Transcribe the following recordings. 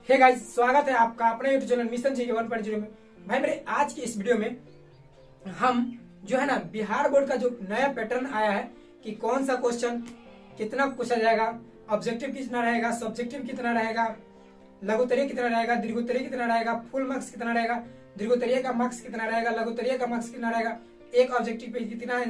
Hey guys, स्वागत है आपका अपने यूट्यूब चैनल मिशन जी 1.0 में। भाई मेरे आज की इस वीडियो में हम जो है ना बिहार बोर्ड का जो नया पैटर्न आया है कि कौन सा क्वेश्चन कितना पूछा जाएगा, ऑब्जेक्टिव कितना रहेगा, सब्जेक्टिव कितना रहेगा, लघुत्तरीय कितना रहेगा, दीर्घोत्तरीय कितना रहेगा, फुल मार्क्स कितना रहेगा, दीर्घोत्तरीय का मार्क्स कितना रहेगा, लघुत्तरीय का मार्क्स कितना रहेगा, एक ऑब्जेक्टिव पे कितना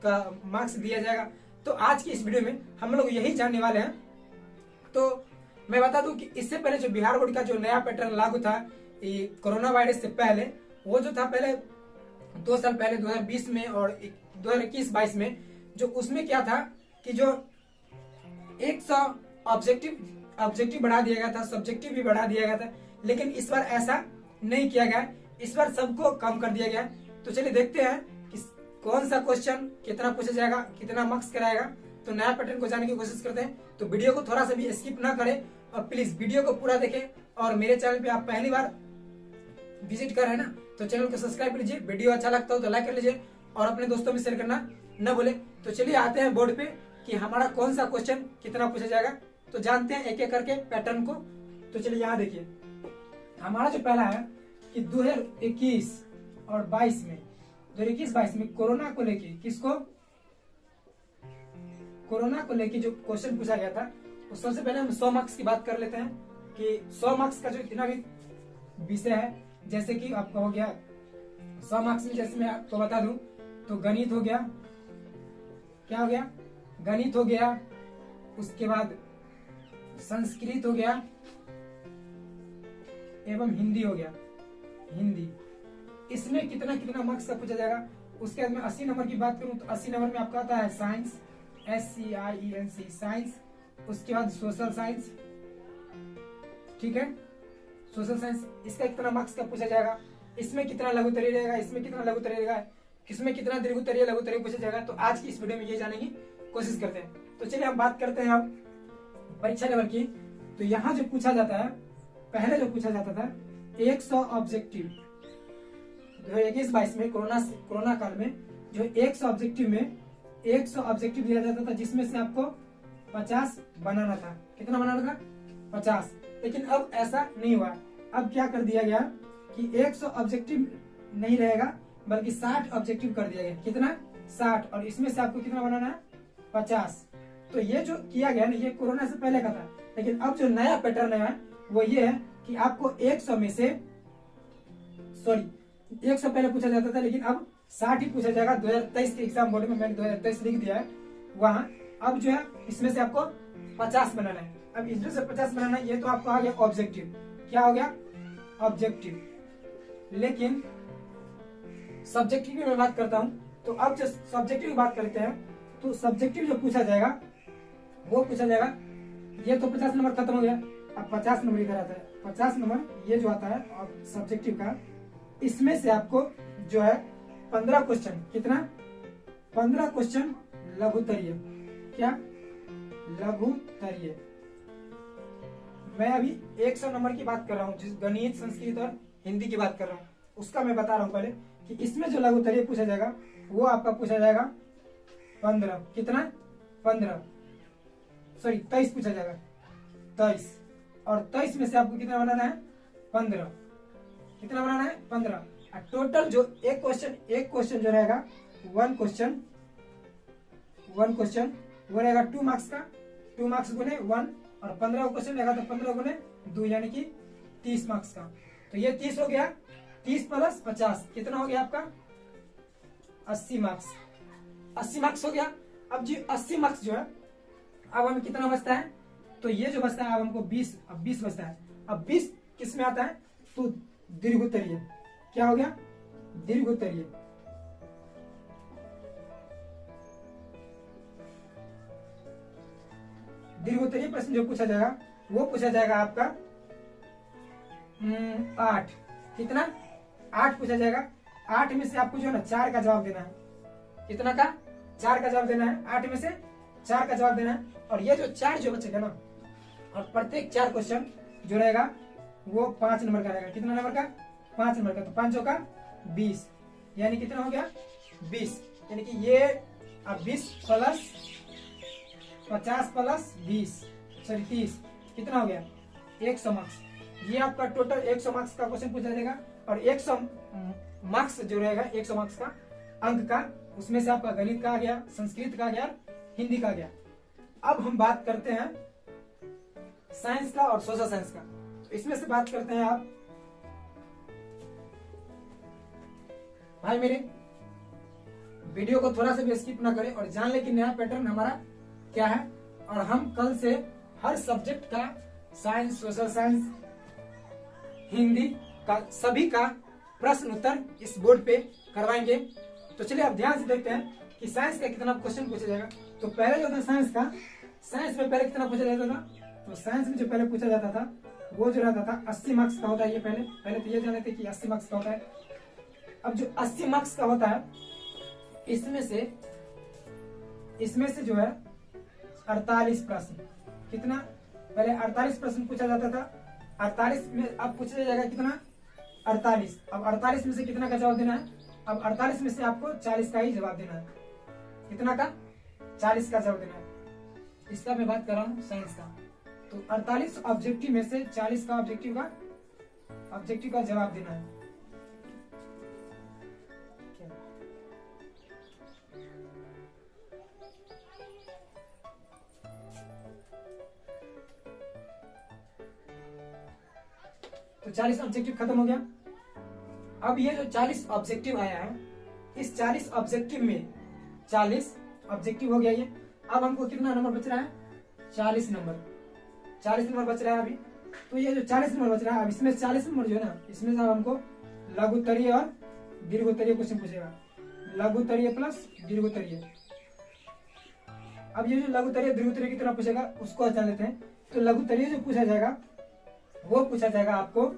का मार्क्स दिया जाएगा। तो आज की इस वीडियो में हम लोग यही जानने वाले हैं। तो मैं बता दूं कि इससे पहले जो बिहार बोर्ड का जो नया पैटर्न लागू था ये कोरोना वायरस से पहले, वो जो था पहले 2 साल पहले 2020 में और 2021-22 में, जो उसमें क्या था कि जो 100 ऑब्जेक्टिव बढ़ा दिया गया था, सब्जेक्टिव भी बढ़ा दिया गया था। लेकिन इस बार ऐसा नहीं किया गया, इस बार सबको कम कर दिया गया। तो चलिए देखते हैं कि कौन सा क्वेश्चन कितना पूछा जाएगा, कितना मार्क्स कराएगा। तो नया पैटर्न को जानने की कोशिश करते हैं। तो वीडियो को थोड़ा सा भी स्किप ना करें और प्लीज वीडियो को पूरा देखें। और मेरे चैनल पे आप पहली बार विजिट कर रहे हैं ना, तो चैनल को सब्सक्राइब कर लीजिए। वीडियो अच्छा लगता हो तो लाइक कर लीजिए और अपने दोस्तों में शेयर करना न भूले। तो चलिए आते हैं बोर्ड पे कि हमारा कौन सा क्वेश्चन कितना पूछा जाएगा। तो जानते हैं एक एक करके पैटर्न को। तो चलिए यहाँ देखिए, हमारा जो पहला है कि 2021 और 22 में 2021-22 में कोरोना को लेके कोरोना को लेके जो क्वेश्चन पूछा गया था, तो सबसे पहले हम 100 मार्क्स की बात कर लेते हैं कि 100 मार्क्स का जो इतना भी विषय है, जैसे कि आपका हो गया 100 मार्क्स में, जैसे मैं आपको बता दूं तो गणित हो गया, क्या हो गया, गणित हो गया, उसके बाद संस्कृत हो गया एवं हिंदी हो गया, हिंदी। इसमें कितना कितना मार्क्स का पूछा जाएगा। उसके बाद में 80 नंबर की बात करूं तो 80 नंबर में आपका आता है साइंस, SCIENC साइंस। उसके बाद सोशल साइंस, ठीक है, सोशल साइंस। इसका कितना मार्क्स का पूछा जाएगा, इसमें कितना लघुत्तरीय रहेगा, इसमें कितना लघुत्तरीय रहेगा, किसमें कितना दीर्घोत्तरीय लघुत्तरीय पूछा जाएगा। तो आज की इस वीडियो में ये जानने की कोशिश करते हैं। तो चलिए हम बात करते हैं अब परीक्षा लेवल की। तो यहाँ जो पूछा जाता है, पहले जो पूछा जाता था 100 ऑब्जेक्टिव 2021-22 में कोरोना काल में जो 100 ऑब्जेक्टिव में 100 ऑब्जेक्टिव दिया जाता था, जिसमें से आपको 50 बनाना था। कितना बनाना था? 50। लेकिन अब ऐसा नहीं हुआ। अब क्या कर दिया गया कि 100 ऑब्जेक्टिव नहीं रहेगा बल्कि 60 ऑब्जेक्टिव कर दिया गया। कितना? 60। और इसमें से आपको कितना बनाना है? 50। तो ये जो किया गया ना, ये कोरोना से पहले का था। लेकिन अब जो नया पैटर्न है वो ये है कि आपको 100 में से 100 पहले पूछा जाता था, लेकिन अब 60 ही पूछा जाएगा। 2023 के एग्जाम बोर्ड में मैंने 2023 लिख दिया है वहां। अब जो है इसमें से आपको 50 बनाना है। अब इसमें से 50 बनाना है, ये तो आपको आ गया ऑब्जेक्टिव। क्या हो गया? ऑब्जेक्टिव। लेकिन सब्जेक्टिव की मैं बात करता हूं, तो अब जो सब्जेक्टिव की बात करते हैं, तो सब्जेक्टिव जो पूछा जाएगा वो पूछा जाएगा, ये तो 50 नंबर खत्म हो गया। अब 50 नंबर इधर आता है। 50 नंबर ये जो आता है और सब्जेक्टिव का, इसमें से आपको जो है 15 क्वेश्चन, कितना? 15 क्वेश्चन लघुत्तरीय। क्या? लघुत्तरीय। मैं अभी 100 नंबर की बात कर रहा हूँ, जिस गणित, संस्कृत और हिंदी की बात कर रहा हूँ, उसका मैं बता रहा हूँ पहले कि इसमें जो लघुत्तरीय पूछा जाएगा वो आपका पूछा जाएगा 15। कितना? 23 पूछा जाएगा। 23। और 23 में से आपको कितना बनाना है? 15। कितना बनाना है? 15। टोटल जो एक क्वेश्चन जो रहेगा, वन क्वेश्चन वो रहेगा 2 मार्क्स का। 2 मार्क्स गुने 1 और 15 क्वेश्चन रहेगा तो 15 गुने 2 यानी कि 30 मार्क्स का। तो ये 30 हो गया। 30 प्लस 50 कितना हो गया आपका? 80 मार्क्स। 80 मार्क्स हो गया। अब जी 80 मार्क्स जो है, अब हमें कितना बचता है? तो ये जो बचता है अब हमको 20 बचता है। अब 20 किस में आता है? तो दीर्घोत्तरीय। क्या हो गया? दीर्घोत्तरीय। दीर्घोत्तरीय प्रश्न जो पूछा जाएगा वो पूछा जाएगा आपका 8। कितना? 8 पूछा जाएगा। 8 में से आपको जो है ना 4 का जवाब देना है। कितना का? 4 का जवाब देना है। 8 में से 4 का जवाब देना है। और ये जो 4 जो बचेगा ना, और प्रत्येक 4 क्वेश्चन जो रहेगा वो 5 नंबर का रहेगा। कितना नंबर का? 5 नंबर का। तो 5 का 20 यानी कितना हो गया? 20। यानी कि ये अब 20 प्लस 50 प्लस 20 30 कितना हो गया? 100 मार्क्स। ये आपका टोटल 100 मार्क्स का क्वेश्चन पूछा जाएगा और 100 मार्क्स जो रहेगा 100 मार्क्स का अंक का, उसमें से आपका गणित का आ गया, संस्कृत का आ गया, हिंदी का आ गया। अब हम बात करते हैं साइंस का और सोशल साइंस का। तो इसमें से बात करते हैं आप भाई मेरे वीडियो को थोड़ा सा भी स्किप ना करें और जान ले कि नया पैटर्न हमारा क्या है। और हम कल से हर सब्जेक्ट का साइंस, सोशल साइंस, हिंदी का सभी का प्रश्न उत्तर इस बोर्ड पे करवाएंगे। तो चलिए आप ध्यान से देखते हैं कि साइंस का कितना क्वेश्चन पूछा जाएगा। तो पहले जो था साइंस का, साइंस में पहले कितना पूछा जाता था, तो साइंस में जो पहले पूछा जाता था वो जो रहता था 80 मार्क्स का होता है। ये पहले तो ये जाने थे कि 80 मार्क्स का होता है। अब जो 80 मार्क्स का होता है इसमें से जो है 48 प्रश्न, कितना, पहले 48 प्रश्न पूछा जाता था। 48 में अब पूछा जाएगा कितना, 48। अब 48 में से कितना का जवाब देना है, अब 48 में से आपको 40 का ही जवाब देना है। कितना का, 40 का जवाब देना है। इसका मैं बात कर रहा हूँ साइंस का। तो 48 ऑब्जेक्टिव में से 40 का ऑब्जेक्टिव का जवाब देना है। तो 40 ऑब्जेक्टिव खत्म हो गया। अब ये जो 40 ऑब्जेक्टिव आया है, इस 40 ऑब्जेक्टिव में 40 ऑब्जेक्टिव हो गया ये। अब हमको कितना नंबर बच रहा है, 40 नंबर बच रहा है अभी। तो ये जो 40 नंबर बच रहा है, अब इसमें 40 नंबर जो है ना, इसमें से अब हमको लघुत्तरीय और दीर्घोत्तरीय क्वेश्चन पूछेगा, लघुत्तरीय प्लस दीर्घोत्तरीय। अब ये जो लघुत्तरीय दीर्घोत्तरीय की तरह पूछेगा उसको जान लेते हैं। तो लघुत्तरीय जो पूछा जाएगा वो पूछा जाएगा आपको,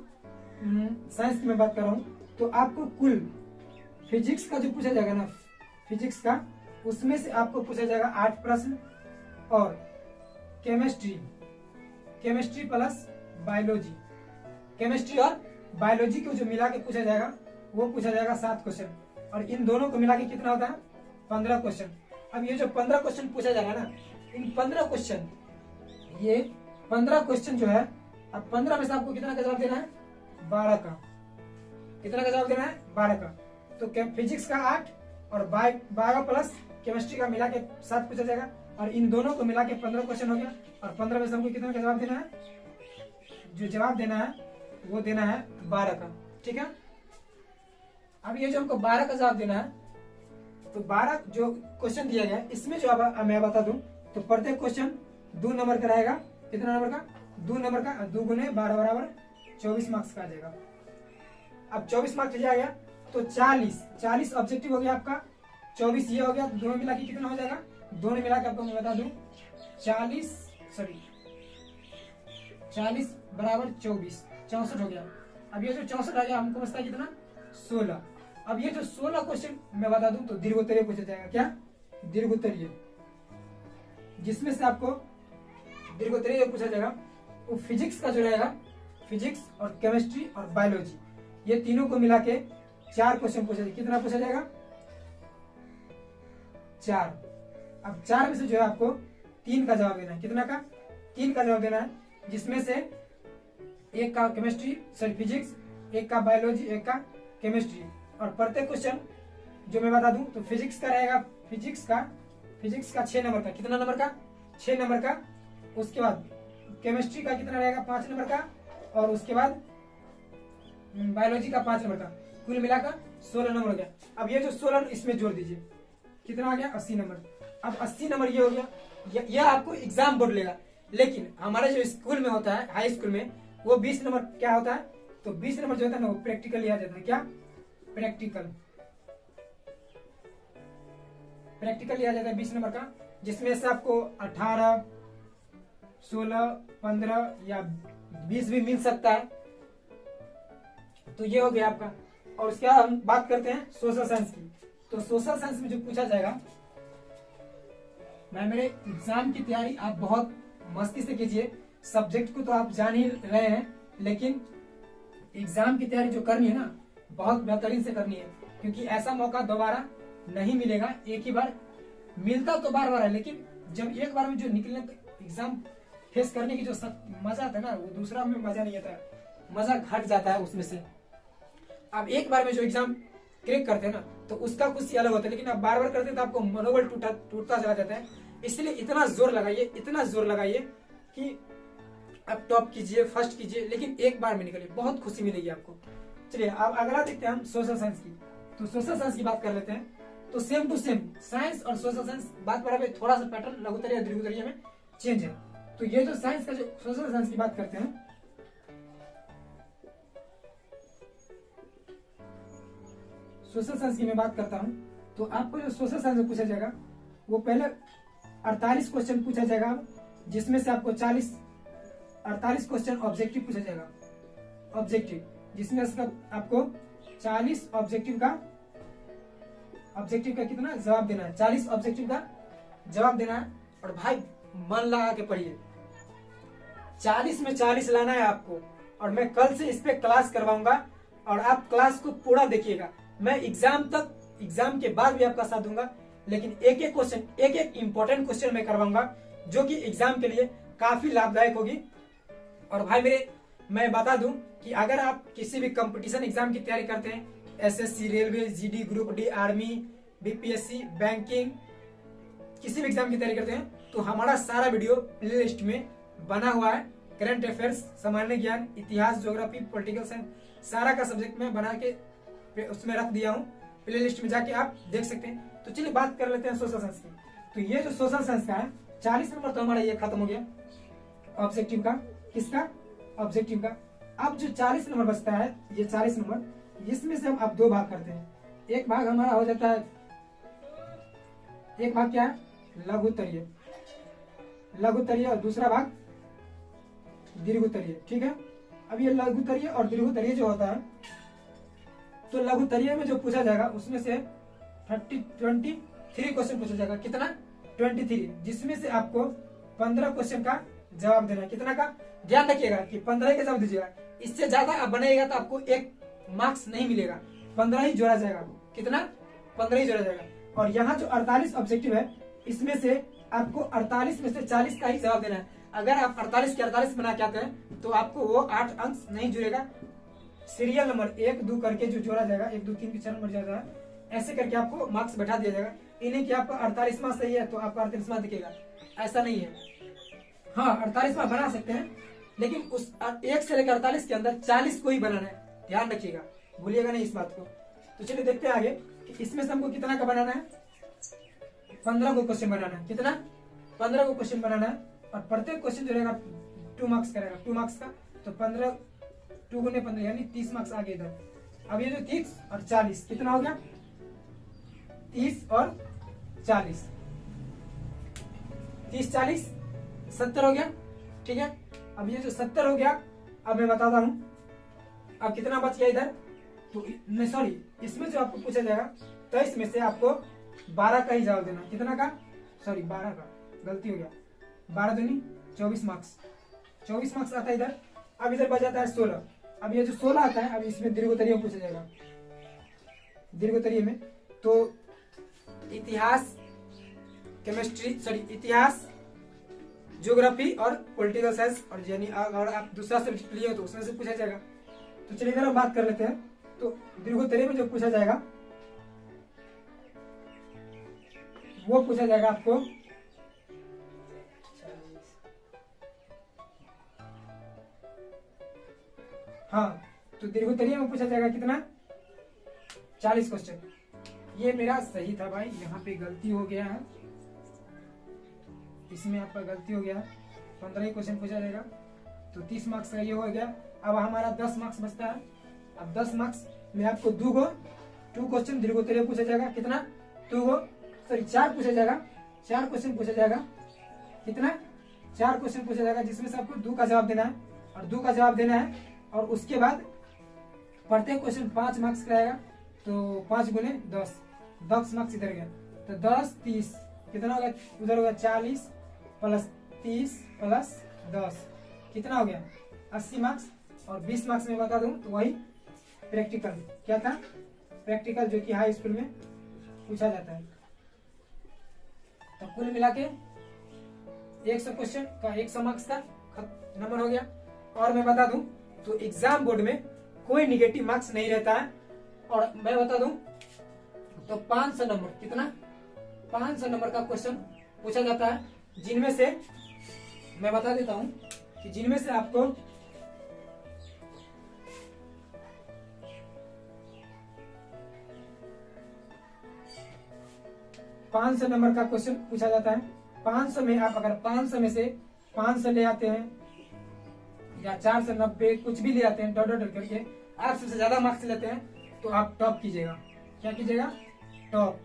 साइंस की मैं बात कर रहा हूँ, तो आपको कुल फिजिक्स का जो पूछा जाएगा ना, फिजिक्स का, उसमें से आपको पूछा जाएगा 8 प्रश्न और केमिस्ट्री प्लस बायोलॉजी, केमिस्ट्री और बायोलॉजी को जो मिला के पूछा जाएगा वो पूछा जाएगा 7 क्वेश्चन। और इन दोनों को मिला के कितना होता है, 15 क्वेश्चन। अब ये जो 15 क्वेश्चन पूछा जाएगा ना, इन 15 क्वेश्चन, ये 15 क्वेश्चन जो है, अब 15 में से आपको कितना का जवाब देना है, 12 का। कितना का जवाब देना है, 12 का। तो फिजिक्स का 8 और 12 प्लस केमिस्ट्री का मिला के 7 पूछा जाएगा। और इन दोनों को मिला के 15 क्वेश्चन हो गया। और 15 में से हमको कितना का जवाब देना है, जो जवाब देना है वो देना है 12 का। ठीक है। अब ये जो हमको 12 का जवाब देना है, तो 12 जो क्वेश्चन दिया गया है, इसमें जो अब मैं बता दूं, तो प्रत्येक क्वेश्चन 2 नंबर का रहेगा। कितना नंबर का, 2 नंबर का। 2 गुने 12 बराबर 24 मार्क्स का आ जाएगा। अब 24 मार्क्स आ गया तो 40 ऑब्जेक्टिव हो गया आपका, 24 ये हो गया। दोनों मिला के कितना हो जाएगा, दोनों मिला के आपको मैं बता दूं 40 बराबर 24, 64 हो गया। अब ये जो 64 आ गया हमको बचता है कितना, 16। अब ये जो 16 क्वेश्चन मैं बता दूं तो दीर्घोत्तरीय पूछा जाएगा। क्या, दीर्घोत्तरीय, जिसमें से आपको दीर्घोत्तरीय पूछा जाएगा वो फिजिक्स का जो रहेगा, फिजिक्स और केमिस्ट्री और बायोलॉजी, ये तीनों को मिला के 4 क्वेश्चन पूछा जाएगा। कितना पूछा जाएगा, 4। अब 4 में से जो है आपको 3 का जवाब देना है। कितना का, 3 का जवाब देना है, जिसमें से एक का केमिस्ट्री सॉरी फिजिक्स, एक का बायोलॉजी, एक का केमिस्ट्री। और प्रत्येक क्वेश्चन जो मैं बता दूं तो फिजिक्स का रहेगा, फिजिक्स का 6 नंबर का। कितना नंबर का, 6 नंबर का। उसके बाद केमिस्ट्री का कितना रहेगा, 5 नंबर का। और उसके बाद बायोलॉजी का 5 नंबर का। कुल मिलाकर 16 नंबर हो गया। अब ये जो 16 इसमें जोड़ दीजिए, कितना आ गया, 80 नंबर। अब 80 नंबर ये हो गया, यह आपको एग्जाम बोर्ड लेगा। लेकिन हमारे जो स्कूल में होता है, हाई स्कूल में, वो 20 नंबर क्या होता है, तो 20 नंबर जो होता है ना वो प्रैक्टिकल लिया जाता है। क्या, प्रैक्टिकल लिया जाता है 20 नंबर का, जिसमें से आपको 18, 16, 15 या 20 भी मिल सकता है। तो ये हो गया आपका। और उसके बाद हम बात करते हैं सोशल साइंस की। तो सोशल साइंस में जो पूछा जाएगा, मैं मेरे एग्जाम की तैयारी आप बहुत मस्ती से कीजिए। सब्जेक्ट को तो आप जान ही रहे हैं, लेकिन एग्जाम की तैयारी जो करनी है ना, बहुत बेहतरीन से करनी है, क्योंकि ऐसा मौका दोबारा नहीं मिलेगा। एक ही बार मिलता तो बार बार है, लेकिन जब एक बार में जो निकलने एग्जाम फेस करने की जो मजा आता है ना, वो दूसरा में मजा नहीं आता है। मजा घट जाता है उसमें से। आप एक बार में जो एग्जाम क्रैक करते हैं ना तो उसका खुशी अलग होता है, लेकिन आप बार बार करते हैं तो आपको मनोबल टूटता चला जाता है। इसलिए इतना जोर लगाइए कि आप टॉप कीजिए, फर्स्ट कीजिए, लेकिन एक बार में निकलिए, बहुत खुशी मिलेगी आपको। चलिए अब अगला देखते हैं हम सोशल साइंस की। तो सोशल साइंस की बात कर लेते हैं। तो सेम टू सेम साइंस और सोशल साइंस बात बराबर, थोड़ा सा पैटर्न लघुतरीय और दीर्घोत्तरीय में चेंज है। तो ये जो साइंस का, जो सोशल साइंस की बात करते हैं, सोशल साइंस की मैं बात करता हूं, तो आपको जो सोशल साइंस में पूछा जाएगा वो पहले 48 क्वेश्चन पूछा जाएगा, जिसमें से आपको 48 क्वेश्चन ऑब्जेक्टिव पूछा जाएगा। ऑब्जेक्टिव, जिसमें से आपको 40 ऑब्जेक्टिव का कितना जवाब देना है, 40 ऑब्जेक्टिव का जवाब देना है। और भाई मन लगा के पढ़िए, 40 में 40 लाना है आपको। और मैं कल से इस पे क्लास करवाऊंगा और आप क्लास को पूरा देखिएगा। मैं एग्जाम के बाद भी आपका साथ दूंगा, लेकिन एक एक क्वेश्चन, एक एक इंपॉर्टेंट क्वेश्चन मैं करवाऊंगा जो कि एग्जाम के लिए काफी लाभदायक होगी। और भाई मेरे, मैं बता दूं कि अगर आप किसी भी कंपटीशन एग्जाम की तैयारी करते हैं, SSC, railway, GD, group D, army, BPSC, banking, किसी भी एग्जाम की तैयारी करते हैं, तो हमारा सारा वीडियो प्ले लिस्ट में बना हुआ है। करंट अफेयर्स, सामान्य ज्ञान, इतिहास, ज्योग्राफी, पॉलिटिकल साइंस, सारा का सब्जेक्ट में बना के उसमें रख दिया हूँ। प्ले लिस्ट में जाके आप देख सकते हैं। तो चलिए बात कर लेते हैं सोशल साइंस की। तो ये जो सोशल साइंस का है, 40 नंबर तो हमारा ये खत्म हो गया ऑब्जेक्टिव का। किसका? ऑब्जेक्टिव का। अब जो 40 नंबर बचता है, ये 40 नंबर, इसमें से हम अब 2 भाग करते हैं। एक भाग हमारा हो जाता है, एक भाग क्या है? लघुत्तरीय, और दूसरा भाग दीर्घोत्तरीय। ठीक है। अब ये लघुत्तरीय और दीर्घोत्तरीय जो होता है, तो लघुत्तरीय में जो पूछा जाएगा उसमें से 23 क्वेश्चन पूछा जाएगा। कितना? 23, जिसमें से आपको 15 क्वेश्चन का जवाब देना है। कितना का? ध्यान रखिएगा कि 15 का जवाब दीजिएगा। इससे ज्यादा आप बनाइएगा तो आपको 1 मार्क्स नहीं मिलेगा, 15 ही जोड़ा जाएगा। कितना? 15 ही जोड़ा जाएगा। और यहाँ जो 48 ऑब्जेक्टिव है, इसमें से आपको 48 में से 40 का ही जवाब देना है। अगर आप 48 के 48 बना के आते हैं तो आपको वो 8 अंक नहीं जुड़ेगा। सीरियल नंबर 1, 2 करके जो जोड़ा जाएगा, 1, 2, 3 के 4 नंबर जाएगा, ऐसे करके आपको मार्क्स बैठा दिया जाएगा। इन्हें कि आपका 48वां सही है तो आपका 48वां दिखेगा, ऐसा नहीं है। हाँ, 48वां बना सकते हैं, लेकिन उस 1 से लेकर 48 के अंदर 40 को ही बनाना है। ध्यान रखिएगा, भूलिएगा नहीं इस बात को। तो चलिए देखते हैं आगे कि इसमें से हमको कितना का बनाना है। 15 को क्वेश्चन बनाना है। कितना? 15 को क्वेश्चन बनाना है। और प्रत्येक क्वेश्चन जो रहेगा 2 मार्क्स का रहेगा, 2 मार्क्स का। तो 15, 2 गुने 15 यानी 30 मार्क्स आगे इधर। अब ये जो 30 और 40 कितना हो गया? 30 और 40, 30, 40, 70 हो गया। ठीक है। अब ये जो 70 हो गया, अब मैं बताता हूं अब कितना बच गया इधर। तो नहीं, सॉरी, इसमें जो आपको पूछा जाएगा तो इसमें से आपको 12 का ही जवाब देना। कितना का? सॉरी, 12 का, गलती हो गया। 12 दूनी 24 मार्क्स, 24 मार्क्स आता है इधर। अब इधर बच जाता है 16। अब ये जो 16 आता है, अब इसमें दीर्घोत्तरीय में पूछा जाएगा। दीर्घोत्तरीय में तो इतिहास, केमिस्ट्री, सॉरी, इतिहास, ज्योग्राफी और पॉलिटिकल साइंस, और यानी अगर आप दूसरा सब्जेक्ट लिए हो तो उसमें से पूछा जाएगा। तो चलिए इधर हम बात कर लेते हैं। तो दीर्घोत्तरीय में जो पूछा जाएगा वो पूछा जाएगा आपको हाँ, तो दीर्घोत्तरीय में पूछा जाएगा कितना? 40 क्वेश्चन। ये मेरा सही था भाई, यहाँ पे गलती हो गया है, इसमें आपका गलती हो गया है। 15 ही क्वेश्चन पूछा जाएगा, तो 30 मार्क्स का ये हो गया। अब हमारा 10 मार्क्स बचता है। अब 10 मार्क्स में आपको 2 क्वेश्चन दीर्घोत्तरीय पूछा जाएगा। कितना? 4 पूछा जाएगा, 4 क्वेश्चन पूछा जाएगा। कितना? 4 क्वेश्चन पूछा जाएगा, जिसमें से आपको 2 का जवाब देना है, और 2 का जवाब देना है। और उसके बाद प्रत्येक क्वेश्चन 5 मार्क्स का आएगा, तो 5 गुने 10, 10 मार्क्स इधर गया। तो 10, 30, कितना होगा? उधर होगा 40 प्लस 30 प्लस 10, कितना हो गया? 80 मार्क्स। और 20 मार्क्स में बता दूं तो वही प्रैक्टिकल, क्या था? प्रैक्टिकल, जो कि हाई स्कूल में पूछा जाता है। तो कुल मिला के 100 क्वेश्चन का 100 मार्क्स का नंबर हो गया। और मैं बता दूं तो एग्जाम बोर्ड में कोई निगेटिव मार्क्स नहीं रहता है। और मैं बता दूं तो 500 नंबर, कितना 500 नंबर का क्वेश्चन पूछा जाता है, जिनमें से मैं बता देता हूं कि जिनमें से आपको 500 नंबर का क्वेश्चन पूछा जाता है। 500 में आप अगर 500 में से 500 ले आते हैं या 490 कुछ भी ले आते हैं, डॉट डॉट करके आप सबसे ज्यादा मार्क्स लेते हैं तो आप टॉप कीजिएगा। क्या कीजिएगा? टॉप।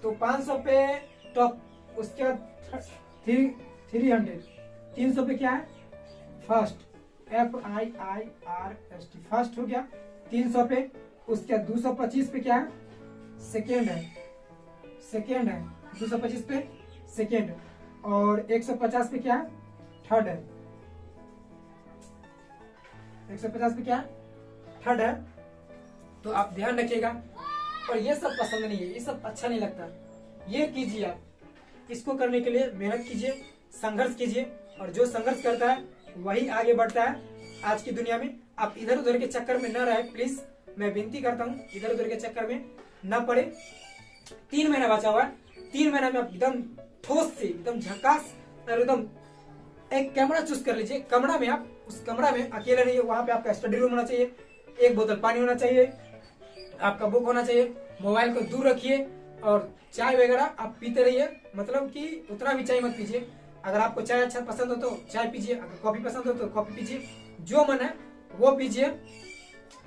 तो 500 पे टॉप, उसके बाद 300 300 पे क्या है? फर्स्ट, FIIRST, फर्स्ट हो गया 300 पे। उसके बाद 225 पे क्या है? सेकेंड है, सेकेंड है 225 पे सेकेंड। और 150 पे क्या है? थर्ड है। 150 पे क्या है? थर्ड है। तो आप ध्यान रखिएगा। और ये सब पसंद नहीं है, ये सब अच्छा नहीं लगता। ये कीजिए आप, इसको करने के लिए मेहनत कीजिए, संघर्ष कीजिए, और जो संघर्ष करता है वही आगे बढ़ता है आज की दुनिया में। आप इधर उधर के चक्कर में न रहे, प्लीज मैं विनती करता हूँ, इधर उधर के चक्कर में न पड़े। 3 महीना बचा हुआ है, 3 महीना में आप एकदम ठोस से, एकदम झकास और एकदम एक कमरा चूज कर लीजिए। कमरा में आप, उस कमरा में अकेले रहिए, वहां पे आपका स्टडी रूम होना चाहिए, एक बोतल पानी होना चाहिए, आपका बुक होना चाहिए, मोबाइल को दूर रखिए, और चाय वगैरह आप पीते रहिए। मतलब कि उतना भी चाय मत पीजिए। अगर आपको चाय अच्छा पसंद हो तो चाय पीजिए, अगर कॉफी पसंद हो तो कॉफी पीजिए, जो मन है वो पीजिए,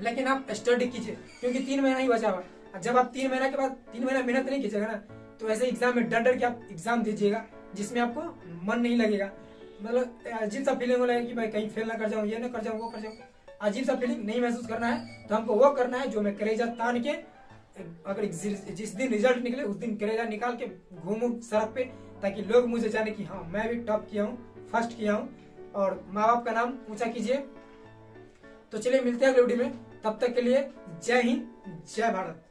लेकिन आप स्टडी कीजिए, क्योंकि 3 महीना ही बचा हुआ। जब आप 3 महीना के बाद 3 महीना मेहनत नहीं कीजिएगा ना, तो ऐसे एग्जाम में डर डर के आप एग्जाम दीजिएगा, जिसमें आपको मन नहीं लगेगा। मतलब अजीब सा फीलिंग हो रहा है कि भाई कहीं फेल ना कर जाऊं, ये ना कर जाऊं, वो कर जाऊं। अजीब सा फीलिंग नहीं महसूस करना है। तो हमको वो करना है जो मैं कलेजा तान के, अगर जिस दिन रिजल्ट निकले उस दिन कलेजा निकाल के घूमूं सड़क पे, ताकि लोग मुझे जाने कि हाँ मैं भी टॉप किया हूँ, फर्स्ट किया हूँ, और माँ बाप का नाम ऊंचा कीजिए। तो चलिए मिलते हैं अगले वीडियो में, तब तक के लिए जय हिंद, जय भारत।